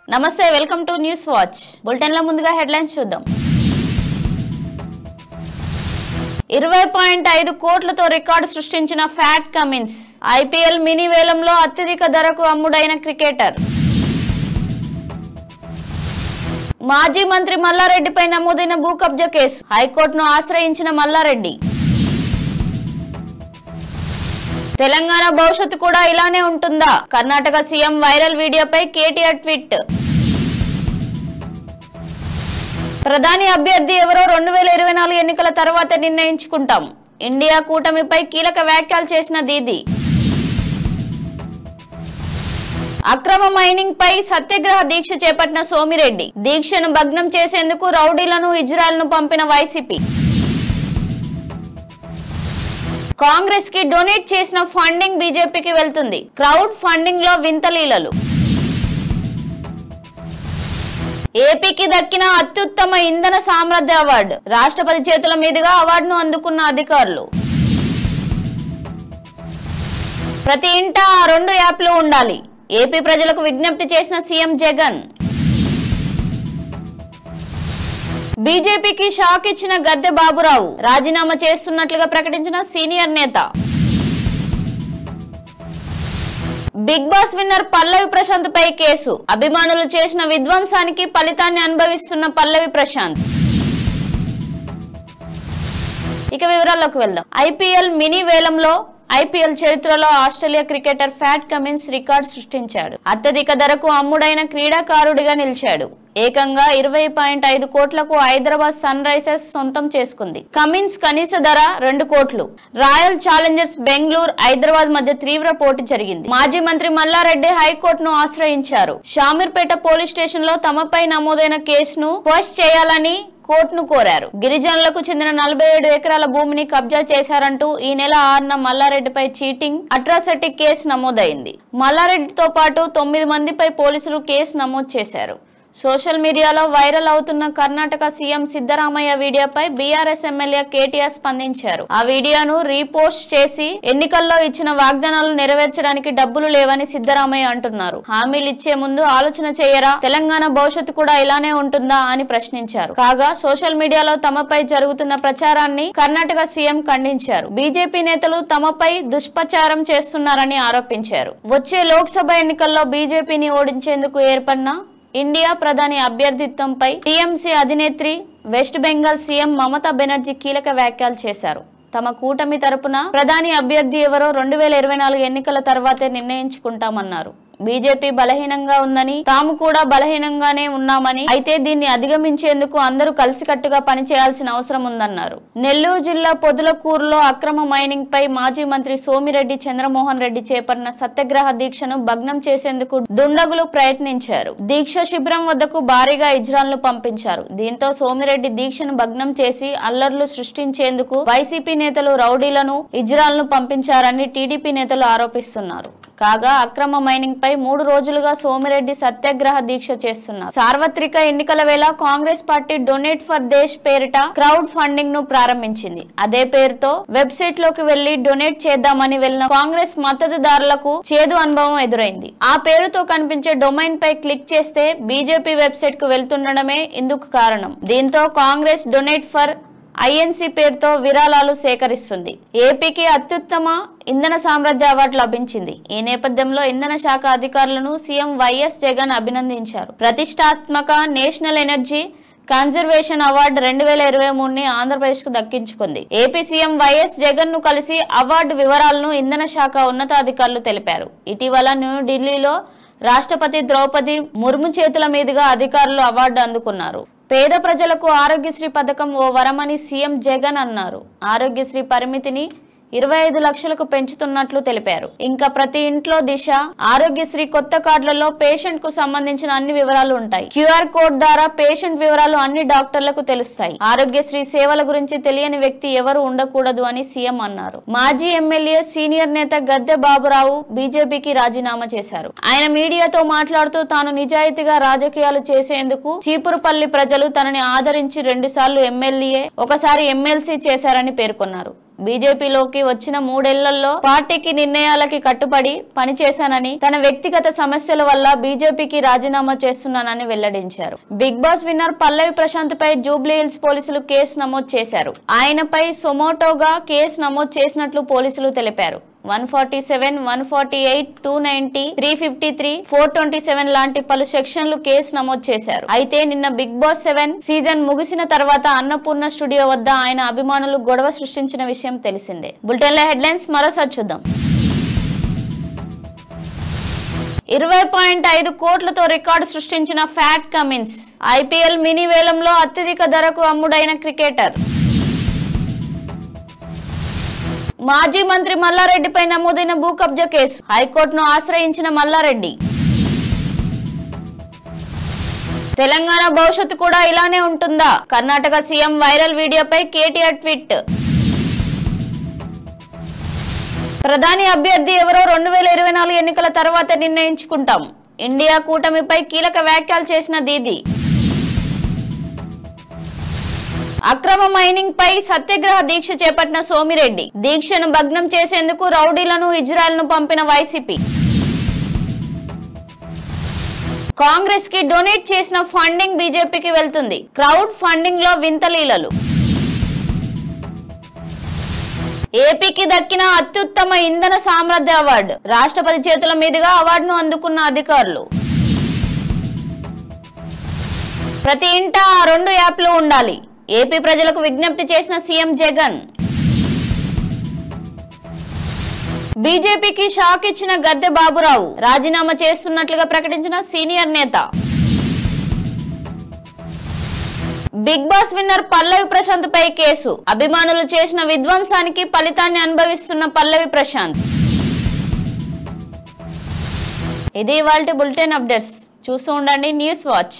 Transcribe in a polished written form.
నమస్తే welcome to news watch bulletin లో ముందుగా హెడ్లైన్స్ చూద్దాం 20.5 కోట్లతో రికార్డు సృష్టించిన ఫ్యాట్ కమిన్స్ ఐపీఎల్ మినీ వేలంలో అత్యధిక ధరకు అమ్ముడైన క్రికెటర్ మాజీ మంత్రి మల్లారెడ్డిపై నమోదైన భూ కబ్జా కేసు హైకోర్టును ఆశ్రయించిన మల్లారెడ్డి తెలంగాణ భవిష్యత్తు కూడా ఇలానే ఉంటుందా కర్ణాటక సీఎం వైరల్ వీడియోపై కేటీఆర్ ట్వీట్ ప్రధాని అభ్యర్థి ఎవరో 2024 ఎన్నికల తర్వాత నిర్ణయించుకుంటాం ఇండియా కూటమిపై కీలక వ్యాఖ్యలు చేసిన దీది అక్రమ మైనింగ్ పై సత్యాగ్రహ దీక్ష చేపట్టిన సోమిరెడ్డి దీక్షను భగ్నం చేసేందుకు రౌడీలను ఇజ్రాయెల్ను పంపిన వైసీపీ కాంగ్రెస్ కి డొనేట్ చేసిన ఫండింగ్ బీజేపీకి వెళ్తుంది క్రౌడ్ ఫండింగ్ లో వింత లీలలు ఏపీకి దక్కిన అత్యుత్తమ ఇంధన సామర్థ్య అవార్డు రాష్ట్రపతి చేతుల మీదుగా అవార్డును అందుకున్న అధికారులు ప్రతి ఇంట 2 యాప్లు ఉండాలి ఏపీ ప్రజలకు విజ్ఞప్తి చేసిన సీఎం జగన్ బీజేపీకి షాక్ ఇచ్చిన గద్దె బాబురావు రాజీనామా చేస్తున్నట్లుగా ప్రకటించిన సీనియర్ నేత బిగ్ బాస్ విన్నర్ పల్లవి ప్రశాంత్ పై కేసు అభిమానులు చేసిన విధ్వంసానికి ఫలితాన్ని అనుభవిస్తున్న పల్లవి ప్రశాంత్ ఇక వివరాల్లోకి వెళ్దాం ఐపీఎల్ మినీ వేలంలో ఐపీఎల్ చరిత్రలో Australia cricketer fat Cummins record సృష్టించాడు అత్యధిక ధరకు అమ్ముడైన క్రీడాకారుడిగా నిలిచాడు ఏకంగా 20.5 కోట్లకు హైదరాబాద్ సన్ రైజర్స్ సొంతం చేసుకుంది కమిన్స్ కనీస ధర 2 కోట్లు రాయల్ ఛాలెంజర్స్ బెంగళూరు హైదరాబాద్ మధ్య తీవ్ర పోటీ జరిగింది మాజీ మంత్రి మల్లారెడ్డి హైకోర్టును ఆశ్రయించారు షామీర్పేట పోలీస్ స్టేషన్ లో తమపై నమోదైన కేసును క్వశ్చన్ చేయాలని కోర్టును కోరారు గిరిజనులకు చెందిన 47 ఎకరాల భూమిని కబ్జా చేశారంటూ ఈ నెల 6న మల్లారెడ్డిపై చీటింగ్ అట్రాసిటీ కేసు నమోదైంది మల్లారెడ్డితో పాటు 9 మందిపై పోలీసులు కేసు నమోదు చేశారు సోషల్ మీడియాలో వైరల్ అవుతున్న కర్ణాటక సీఎం సిద్ధరామయ్య వీడియోపై బీఆర్ఎస్ ఎమ్మెల్యే కేటీఆర్ స్పందించారు ఆ వీడియోను రీపోస్ట్ చేసి ఎన్నికల్లో ఇచ్చిన వాగ్దానాలు నెరవేర్చడానికి డబ్బులు లేవని సిద్ధరామయ్య అంటున్నారు హామీలు ఇచ్చే ముందు ఆలోచన చేయరా తెలంగాణ భవిష్యత్తు కూడా ఇలానే ఉంటుందా అని ప్రశ్నించారు కాగా సోషల్ మీడియాలో తమపై జరుగుతున్న ప్రచారాన్ని కర్ణాటక సీఎం ఖండించారు బీజేపీ నేతలు తమపై దుష్ప్రచారం చేస్తున్నారని ఆరోపించారు వచ్చే లోక్సభ ఎన్నికల్లో బీజేపీని ఓడించేందుకు ఏర్పడిన ఇండియా ప్రధాని అభ్యర్థిత్వంపై టీఎంసీ అధినేత్రి వెస్ట్ బెంగాల్ సీఎం మమతా బెనర్జీ కీలక వ్యాఖ్యలు చేశారు తమ కూటమి తరపున ప్రధాని అభ్యర్థి ఎవరో 2024 ఎన్నికల తర్వాతే నిర్ణయించుకుంటామన్నారు బీజేపీ బలహీనంగా ఉందని తాము కూడా బలహీనంగానే ఉన్నామని అయితే దీన్ని అధిగమించేందుకు అందరూ కలిసికట్టుగా పనిచేయాల్సిన అవసరం ఉందన్నారు నెల్లూరు జిల్లా పొదులకూరులో అక్రమ మైనింగ్ పై మాజీ మంత్రి సోమిరెడ్డి చంద్రమోహన్ రెడ్డి చేపట్టిన సత్యాగ్రహ దీక్షను భగ్నం చేసేందుకు దుండగులు ప్రయత్నించారు దీక్ష శిబిరం వద్దకు భారీగా ఇజ్రాయెల్ను పంపించారు దీంతో సోమిరెడ్డి దీక్షను భగ్నం చేసి అల్లర్లు సృష్టించేందుకు వైసీపీ నేతలు రౌడీలను ఇజ్రాయెల్ను పంపించారని టీడీపీ నేతలు ఆరోపిస్తున్నారు కాగా అక్రమ మైనింగ్ పై 3 రోజులుగా సోమిరెడ్డి సత్యాగ్రహ దీక్ష చేస్తున్నారు సార్వత్రిక ఎన్నికల వేళ కాంగ్రెస్ పార్టీ డొనేట్ ఫర్ దేశ్ పేరిట క్రౌడ్ ఫండింగ్ ను ప్రారంభించింది అదే పేరుతో వెబ్సైట్ లోకి వెళ్లి డొనేట్ చేద్దామని వెళ్లిన కాంగ్రెస్ మద్దతుదారులకు చేదు అనుభవం ఎదురైంది ఆ పేరుతో కనిపించే డొమైన్ పై క్లిక్ చేస్తే బీజేపీ వెబ్సైట్ కు వెళ్తుండడమే ఇందుకు కారణం దీంతో కాంగ్రెస్ డొనేట్ ఫర్ ఐఎన్సీ పేరుతో విరాళాలు సేకరిస్తుంది ఏపీకి అత్యుత్తమ ఇంధన సామర్థ్య అవార్డు లభించింది ఈ నేపథ్యంలో ఇంధన శాఖ అధికారులను సీఎం వైఎస్ జగన్ అభినందించారు ప్రతిష్టాత్మక నేషనల్ ఎనర్జీ కన్జర్వేషన్ అవార్డు 2023ని ఆంధ్రప్రదేశ్ కు దక్కించుకుంది ఏపీ సీఎం వైఎస్ జగన్ ను కలిసి అవార్డు వివరాలను ఇంధన శాఖ ఉన్నతాధికారులు తెలిపారు ఇటీవల న్యూఢిల్లీలో రాష్ట్రపతి ద్రౌపది ముర్ము చేతుల మీదుగా అధికారులు అవార్డు అందుకున్నారు పేద ప్రజలకు ఆరోగ్యశ్రీ పథకం ఓ వరమని సీఎం జగన్ అన్నారు ఆరోగ్యశ్రీ పరిమితిని 25 లక్షలకు పెంచుతున్నట్లు తెలిపారు ఇంకా ప్రతి ఇంట్లో దిశ ఆరోగ్యశ్రీ కొత్త కార్డులలో పేషెంట్ కు సంబంధించిన అన్ని వివరాలు ఉంటాయి క్యూఆర్ కోడ్ ద్వారా పేషెంట్ వివరాలు అన్ని డాక్టర్లకు తెలుస్తాయి ఆరోగ్యశ్రీ సేవల గురించి తెలియని వ్యక్తి ఎవరు ఉండకూడదు అని సీఎం అన్నారు మాజీ ఎమ్మెల్యే సీనియర్ నేత గద్దె బాబురావు బీజేపీకి రాజీనామా చేశారు ఆయన మీడియాతో మాట్లాడుతూ తాను నిజాయితీగా రాజకీయాలు చేసేందుకు చీపురుపల్లి ప్రజలు తనని ఆదరించి 2 సార్లు ఎమ్మెల్యే ఒకసారి ఎమ్మెల్సీ చేశారని పేర్కొన్నారు బీజేపీలోకి వచ్చిన 3 ఏళ్లలో పార్టీకి నిర్ణయాలకి కట్టుబడి పనిచేశానని, తన వ్యక్తిగత సమస్యల వల్ల బీజేపీకి రాజీనామా చేస్తున్నానని వెల్లడించారు. బిగ్ బాస్ విన్నర్ పల్లవి ప్రశాంత్ పై జూబ్లీ హిల్స్ పోలీసులు కేసు నమోదు చేశారు. ఆయనపై సొమోటోగా కేసు నమోదు చేసినట్లు పోలీసులు తెలిపారు. 147, 148, 290, 353, 427 లాంటి పలు సెక్షన్లు కేసు నమోదు చేశారు. అయితే నిన్న బిగ్ బాస్ 7 సీజన్ ముగిసిన తర్వాత అన్నపూర్ణ స్టూడియో వద్ద ఆయన అభిమానులు గొడవ సృష్టించిన విషయం తెలిసిందే. బులెటిన్ లో హెడ్లైన్స్ మరోసారి చూద్దాం. 20.5 కోట్లతో రికార్డు సృష్టించిన ఫ్యాట్ కమిన్స్. ఐపీఎల్ మినీ వేలంలో అత్యధిక ధరకు అమ్ముడైన క్రికెటర్. మాజీ మంత్రి మల్లారెడ్డిపై నమోదైన భూ కబ్జా కేసు. హైకోర్టును ఆశ్రయించిన మల్లారెడ్డి. తెలంగాణ భవిష్యత్తు కూడా ఇలానే ఉంటుందా? కర్ణాటక సీఎం వైరల్ వీడియోపై కేటీఆర్ ట్వీట్. ప్రధాని అభ్యర్థి ఎవరో 2024 ఎన్నికల తర్వాత నిర్ణయించుకుంటాం. ఇండియా కూటమిపై కీలక వ్యాఖ్యలు చేసిన దీదీ. అక్రమ మైనింగ్ పై సత్యాగ్రహ దీక్ష చేపట్టిన సోమిరెడ్డి. దీక్షను భగ్నం చేసేందుకు రౌడీలను, ఇజ్రాయెల్ ను పంపిన వైసీపీ. కాంగ్రెస్ కి డొనేట్ చేసిన ఫండింగ్ బీజేపీకి వెళ్తుంది. క్రౌడ్ ఫండింగ్ లో వింత లీలలు. ఏపీకి దక్కిన అత్యుత్తమ ఇంధన సామర్థ్య అవార్డు. రాష్ట్రపతి చేతుల మీదుగా అవార్డును అందుకున్న అధికారులు. ప్రతి ఇంట 2 యాప్లు ఉండాలి. ఏపీ ప్రజలకు విజ్ఞప్తి చేసిన సీఎం జగన్. బీజేపీకి షాక్ ఇచ్చిన గద్దె బాబురావు. రాజీనామా చేస్తున్నట్లుగా ప్రకటించిన సీనియర్ నేత. బిగ్ బాస్ విన్నర్ పల్లవి ప్రశాంత్ పై కేసు. అభిమానులు చేసిన విధ్వంసానికి ఫలితాన్ని అనుభవిస్తున్న పల్లవి ప్రశాంత్. ఇది ఇవాల్టి బులెటిన్ అప్డేట్స్. చూస్తూ ఉండండి న్యూస్ వాచ్.